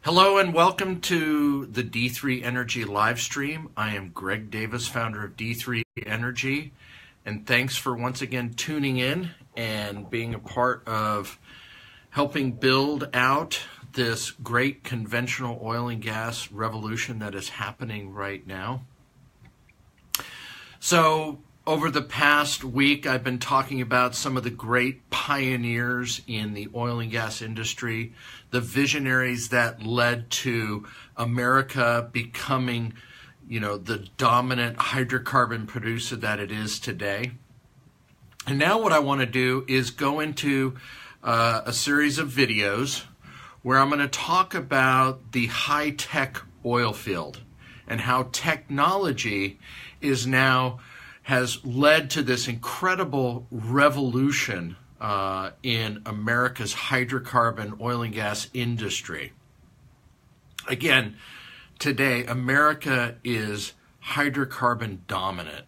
Hello and welcome to the D3 Energy live stream. I am Greg Davis, founder of D3 Energy, and thanks for once again tuning in and being a part of helping build out this great conventional oil and gas revolution that is happening right now. So over the past week, I've been talking about some of the great pioneers in the oil and gas industry, the visionaries that led to America becoming, the dominant hydrocarbon producer that it is today. And now what I want to do is go into a series of videos where I'm going to talk about the high-tech oil field and how technology has led to this incredible revolution in America's hydrocarbon oil and gas industry. Again, today, America is hydrocarbon dominant.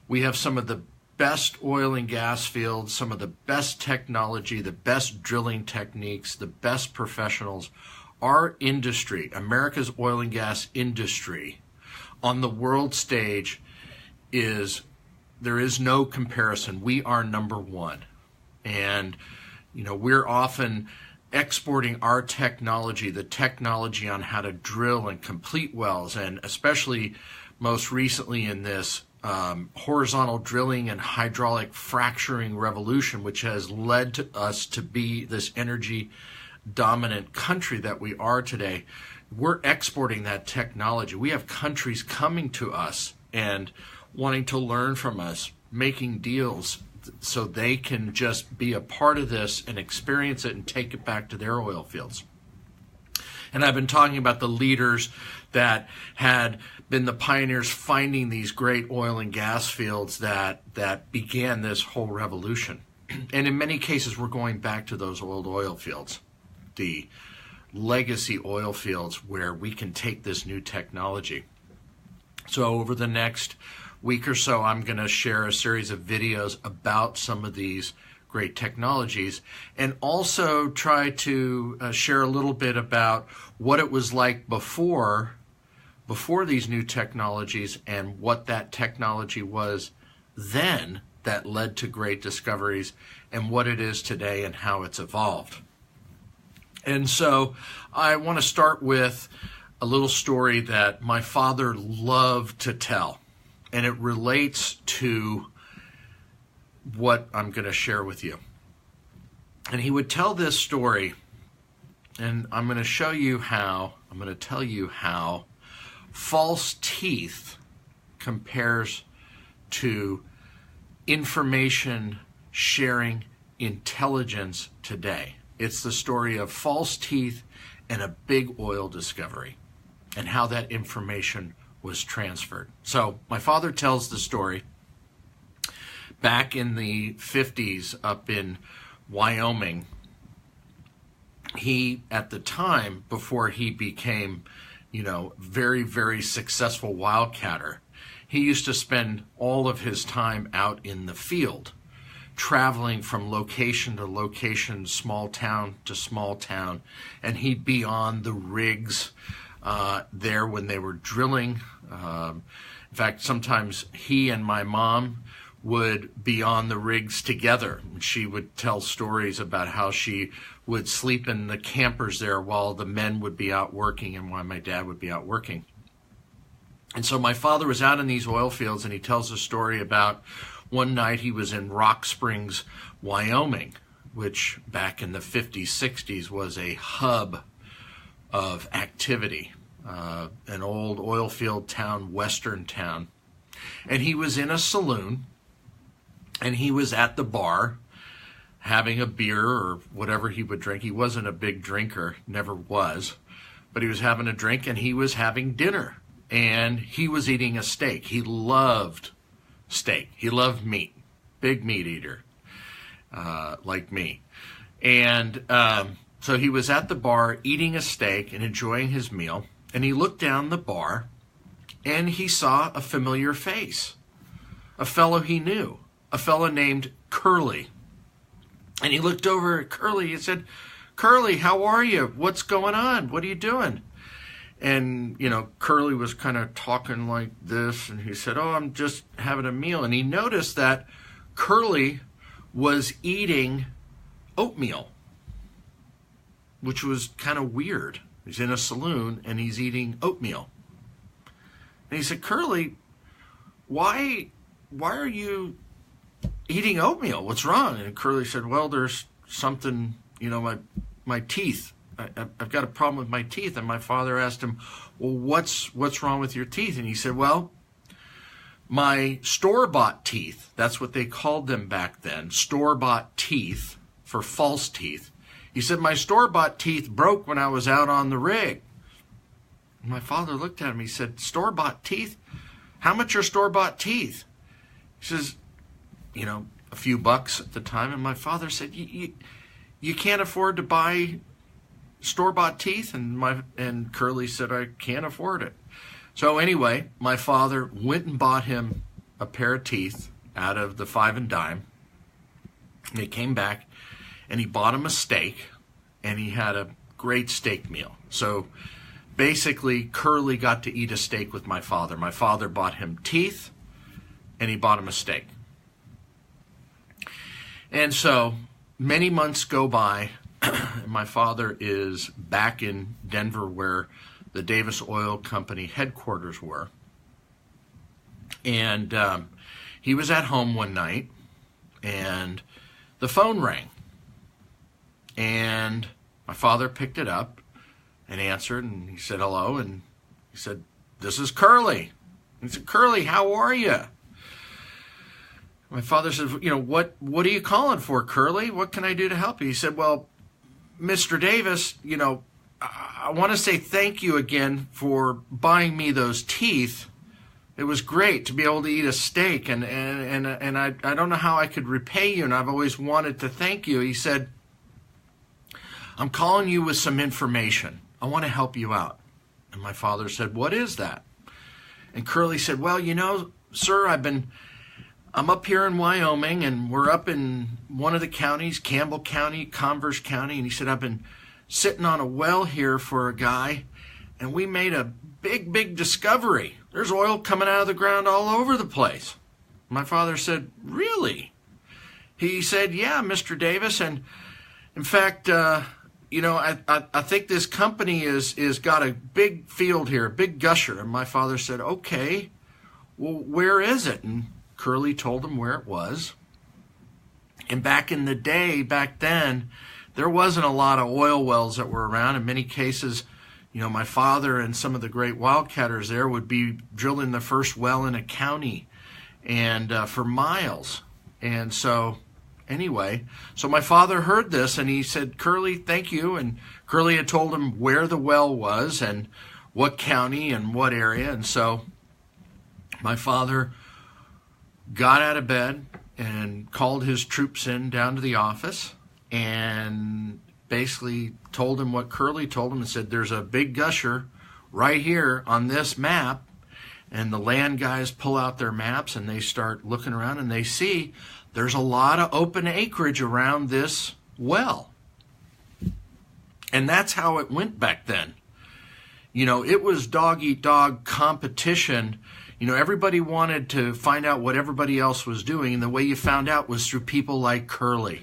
We have some of the best oil and gas fields, some of the best technology, the best drilling techniques, the best professionals. Our industry, America's oil and gas industry, on the world stage there is no comparison. We are number one. And, we're often exporting our technology, the technology on how to drill and complete wells, and especially most recently in this horizontal drilling and hydraulic fracturing revolution, which has led to us to be this energy dominant country that we are today. We're exporting that technology. We have countries coming to us and wanting to learn from us, making deals so they can just be a part of this and experience it and take it back to their oil fields. And I've been talking about the leaders that had been the pioneers finding these great oil and gas fields that began this whole revolution. And in many cases, we're going back to those old oil fields, the legacy oil fields where we can take this new technology. So over the next week or so, I'm going to share a series of videos about some of these great technologies and also try to share a little bit about what it was like before these new technologies and what that technology was then that led to great discoveries and what it is today and how it's evolved. And so I want to start with a little story that my father loved to tell. And it relates to what I'm going to share with you. And he would tell this story, and I'm going to tell you how false teeth compares to information sharing intelligence today. It's the story of false teeth and a big oil discovery and how that information was transferred. So my father tells the story back in the 50s up in Wyoming. He, at the time, before he became, very, very successful wildcatter, he used to spend all of his time out in the field, traveling from location to location, small town to small town, and he'd be on the rigs there when they were drilling. In fact, sometimes he and my mom would be on the rigs together. She would tell stories about how she would sleep in the campers there while the men would be out working and while my dad would be out working. And so my father was out in these oil fields, and he tells a story about one night he was in Rock Springs, Wyoming, which back in the 50s, 60s was a hub of activity, an old oil field town, western town. And he was in a saloon, and he was at the bar having a beer or whatever he would drink. He wasn't a big drinker, never was, but he was having a drink, and he was having dinner, and he was eating a steak. He loved steak. He loved meat, big meat eater, like me. And so he was at the bar eating a steak and enjoying his meal, and he looked down the bar, and he saw a familiar face, a fellow he knew, a fellow named Curly. And he looked over at Curly and said, Curly, how are you? What's going on? What are you doing? And, Curly was kind of talking like this, and he said, oh, I'm just having a meal. And he noticed that Curly was eating oatmeal, which was kind of weird. He's in a saloon, and he's eating oatmeal. And he said, Curly, why are you eating oatmeal? What's wrong? And Curly said, well, there's something, my teeth. I've got a problem with my teeth. And my father asked him, well, what's wrong with your teeth? And he said, well, my store-bought teeth, that's what they called them back then, store-bought teeth for false teeth. He said, my store-bought teeth broke when I was out on the rig. And my father looked at him. He said, store-bought teeth? How much are store-bought teeth? He says, a few bucks at the time. And my father said, you can't afford to buy store-bought teeth? And Curly said, I can't afford it. So anyway, my father went and bought him a pair of teeth out of the 5 and dime. And he came back and he bought him a steak, and he had a great steak meal. So basically, Curly got to eat a steak with my father. My father bought him teeth, and he bought him a steak. And so many months go by. My father is back in Denver where the Davis Oil Company headquarters were. And he was at home one night, and the phone rang. And my father picked it up and answered, and he said, hello. And he said, this is Curly. He said, Curly, how are you? My father said, what are you calling for, Curly? What can I do to help you? He said, well, Mr. Davis, I want to say thank you again for buying me those teeth. It was great to be able to eat a steak, and I don't know how I could repay you, and I've always wanted to thank you. He said, I'm calling you with some information. I want to help you out. And my father said, what is that? And Curly said, well, sir, I'm up here in Wyoming, and we're up in one of the counties, Campbell County, Converse County, and he said, I've been sitting on a well here for a guy, and we made a big, big discovery. There's oil coming out of the ground all over the place. My father said, really? He said, yeah, Mr. Davis, and in fact, I think this company is got a big field here, a big gusher. And my father said, okay, well, where is it? And Curly told him where it was. And back in the day, back then, there wasn't a lot of oil wells that were around. In many cases, my father and some of the great wildcatters there would be drilling the first well in a county and for miles. And so anyway, so my father heard this, and he said, Curly, thank you. And Curly had told him where the well was and what county and what area. And so my father got out of bed and called his troops in down to the office and basically told him what Curly told him and said, there's a big gusher right here on this map. And the land guys pull out their maps and they start looking around, and they see there's a lot of open acreage around this well. And that's how it went back then. It was dog-eat-dog competition. Everybody wanted to find out what everybody else was doing, and the way you found out was through people like Curly.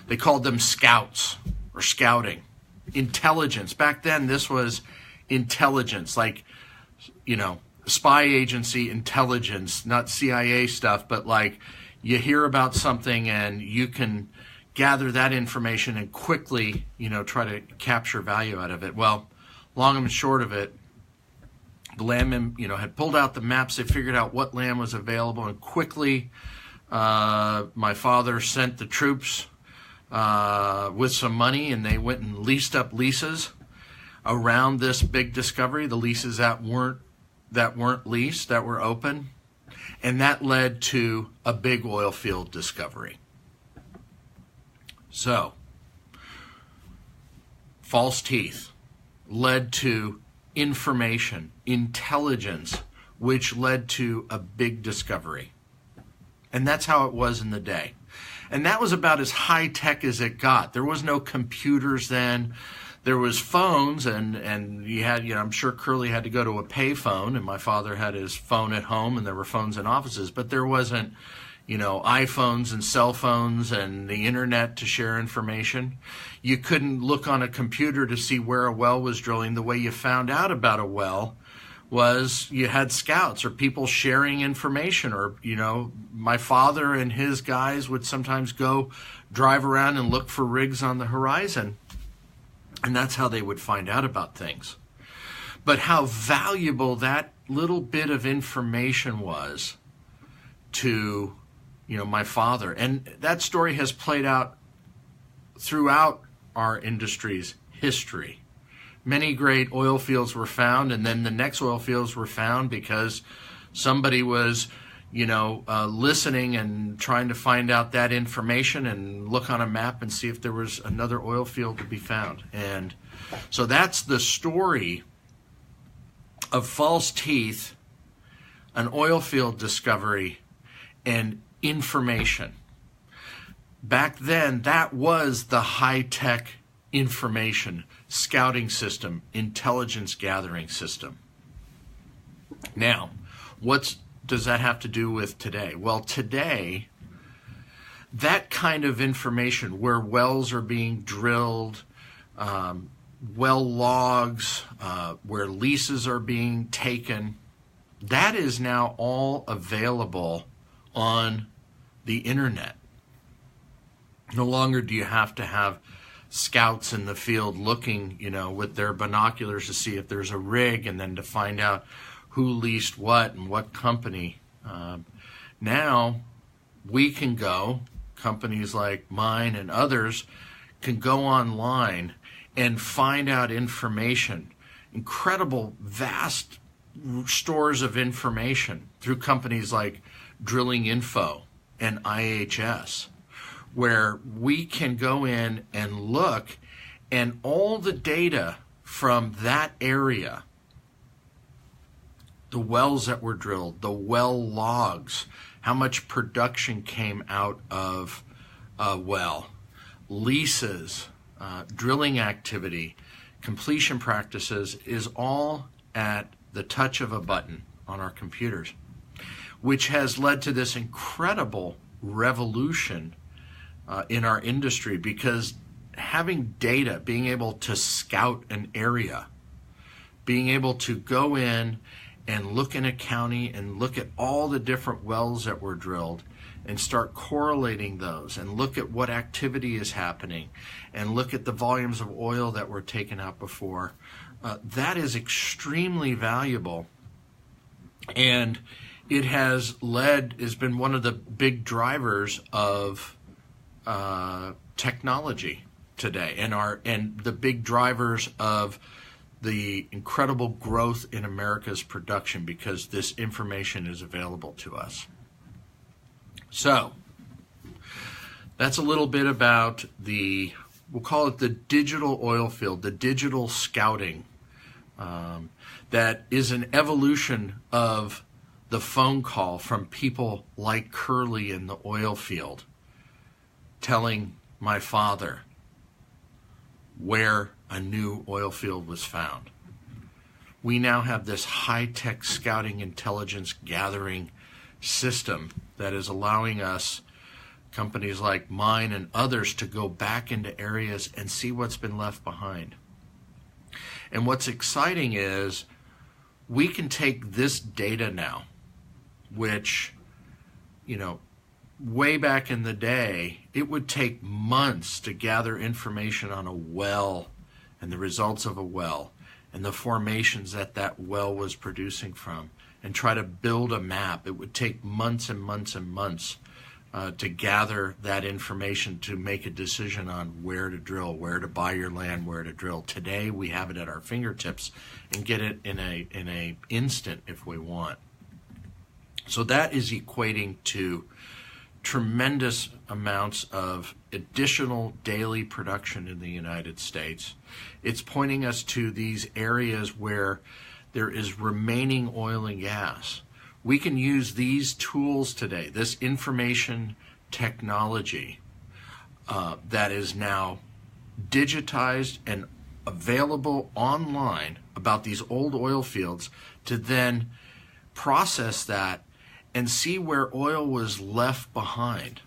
They called them scouts or scouting. Intelligence. Back then, this was intelligence, like, spy agency intelligence, not CIA stuff, but like you hear about something and you can gather that information and quickly, try to capture value out of it. Well, long and short of it, the landmen, had pulled out the maps. They figured out what land was available, and quickly my father sent the troops with some money, and they went and leased up leases around this big discovery, the leases that weren't leased, that were open, and that led to a big oil field discovery. So, false teeth led to information, intelligence, which led to a big discovery. And that's how it was in the day. And that was about as high tech as it got. There was no computers then. There was phones, and you had, I'm sure Curly had to go to a pay phone, and my father had his phone at home, and there were phones in offices, but there wasn't, iPhones and cell phones and the internet to share information. You couldn't look on a computer to see where a well was drilling. The way you found out about a well was you had scouts or people sharing information, or, my father and his guys would sometimes go drive around and look for rigs on the horizon. And that's how they would find out about things. But how valuable that little bit of information was to, my father. And that story has played out throughout our industry's history. Many great oil fields were found, and then the next oil fields were found because somebody was, listening and trying to find out that information and look on a map and see if there was another oil field to be found. And so that's the story of false teeth, an oil field discovery, and information. Back then, that was the high-tech information scouting system, intelligence gathering system. Now, what does that have to do with today? Well, today, that kind of information where wells are being drilled, well logs, where leases are being taken, that is now all available on the internet. No longer do you have to have scouts in the field looking, with their binoculars to see if there's a rig and then to find out who leased what and what company. Now we can go, companies like mine and others can go online and find out information, incredible, vast stores of information through companies like Drilling Info and IHS, where we can go in and look, and all the data from that area, the wells that were drilled, the well logs, how much production came out of a well, leases, drilling activity, completion practices, is all at the touch of a button on our computers, which has led to this incredible revolution in our industry, because having data, being able to scout an area, being able to go in and look in a county and look at all the different wells that were drilled and start correlating those and look at what activity is happening and look at the volumes of oil that were taken out before, that is extremely valuable. And it has been one of the big drivers of technology today, and the big drivers of the incredible growth in America's production, because this information is available to us. So that's a little bit about we'll call it the digital oil field, the digital scouting, that is an evolution of the phone call from people like Curly in the oil field, telling my father where a new oil field was found. We now have this high-tech scouting intelligence gathering system that is allowing us, companies like mine and others, to go back into areas and see what's been left behind. And what's exciting is we can take this data now, which, way back in the day, it would take months to gather information on a well and the results of a well and the formations that well was producing from, and try to build a map. It would take months and months and months to gather that information to make a decision on where to drill, where to buy your land, where to drill. Today we have it at our fingertips and get it in a instant if we want. So that is equating to tremendous amounts of additional daily production in the United States. It's pointing us to these areas where there is remaining oil and gas. We can use these tools today, this information technology, that is now digitized and available online about these old oil fields to then process that and see where oil was left behind.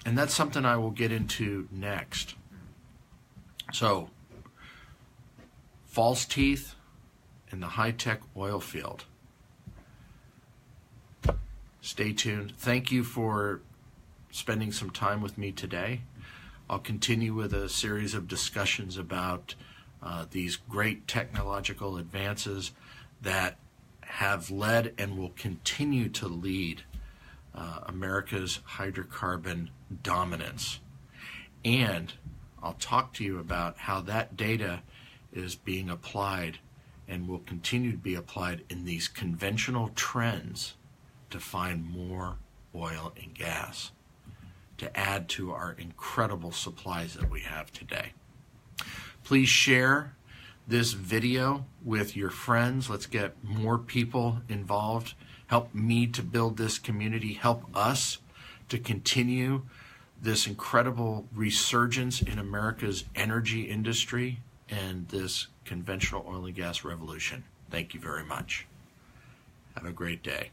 And that's something I will get into next. So, false teeth in the high-tech oil field. Stay tuned. Thank you for spending some time with me today. I'll continue with a series of discussions about these great technological advances that have led and will continue to lead America's hydrocarbon dominance. And I'll talk to you about how that data is being applied and will continue to be applied in these conventional trends to find more oil and gas to add to our incredible supplies that we have today. Please share this video with your friends. Let's get more people involved. Help me to build this community. Help us to continue this incredible resurgence in America's energy industry and this conventional oil and gas revolution. Thank you very much. Have a great day.